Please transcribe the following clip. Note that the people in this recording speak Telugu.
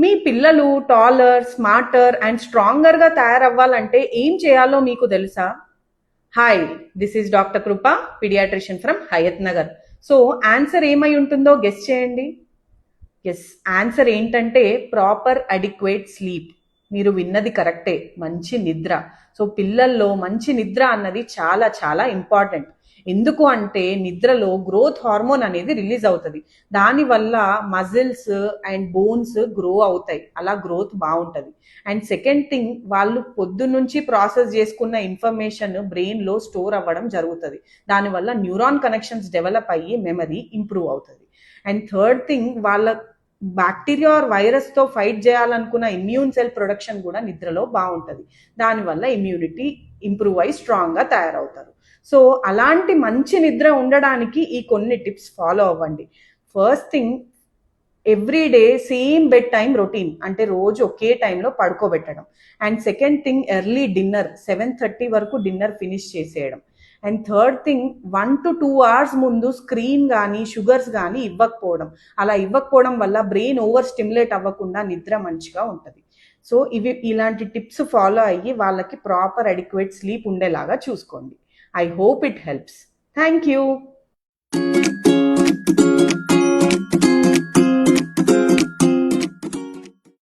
మీ పిల్లలు టాలర్, స్మార్టర్ అండ్ స్ట్రాంగర్గా తయారవ్వాలంటే ఏం చేయాలో మీకు తెలుసా? Hi, this is doctor Krupa, paediatrician from Hayat Nagar. So answer ఏమై ఉంటుందో గెస్ చేయండి. ఎస్, ఆన్సర్ ఏంటంటే ప్రాపర్ అడిక్వేట్ స్లీప్. మీరు విన్నది కరెక్టే, మంచి నిద్ర. సో పిల్లల్లో మంచి నిద్ర అన్నది చాలా చాలా ఇంపార్టెంట్. ఎందుకు అంటే నిద్రలో గ్రోత్ హార్మోన్ అనేది రిలీజ్ అవుతుంది. దానివల్ల మజిల్స్ అండ్ బోన్స్ గ్రో అవుతాయి, అలా గ్రోత్ బాగుంటుంది. అండ్ సెకండ్ థింగ్, వాళ్ళు పొద్దున్నుంచి ప్రాసెస్ చేసుకున్న ఇన్ఫర్మేషన్ బ్రెయిన్లో స్టోర్ అవ్వడం జరుగుతుంది. దానివల్ల న్యూరాన్ కనెక్షన్స్ డెవలప్ అయ్యి మెమరీ ఇంప్రూవ్ అవుతుంది. అండ్ థర్డ్ థింగ్, వాళ్ళ బ్యాక్టీరియా ఆర్ వైరస్తో ఫైట్ చేయాలనుకున్న ఇమ్యూన్ సెల్ ప్రొడక్షన్ కూడా నిద్రలో బాగుంటుంది. దానివల్ల ఇమ్యూనిటీ ఇంప్రూవ్ అయ్యి స్ట్రాంగ్గా తయారవుతారు. సో అలాంటి మంచి నిద్ర ఉండడానికి ఈ కొన్ని టిప్స్ ఫాలో అవ్వండి. First thing, every day same bed time routine, అంటే రోజు ఒకే టైంలో పడుకోబెట్టడం. And second thing, early dinner, 7:30 వరకు డిన్నర్ ఫినిష్ చేసేయడం. And third thing, 1 to 2 hours ముందు స్క్రీన్ కానీ షుగర్స్ కానీ ఇవ్వకపోవడం. అలా ఇవ్వకపోవడం వల్ల బ్రెయిన్ ఓవర్ స్టిమ్యులేట్ అవ్వకుండా నిద్ర మంచిగా ఉంటుంది. సో ఇలాంటి టిప్స్ ఫాలో అయ్యి వాళ్ళకి ప్రాపర్ అడిక్వేట్ స్లీప్ ఉండేలాగా చూసుకోండి. I hope it helps. Thank you.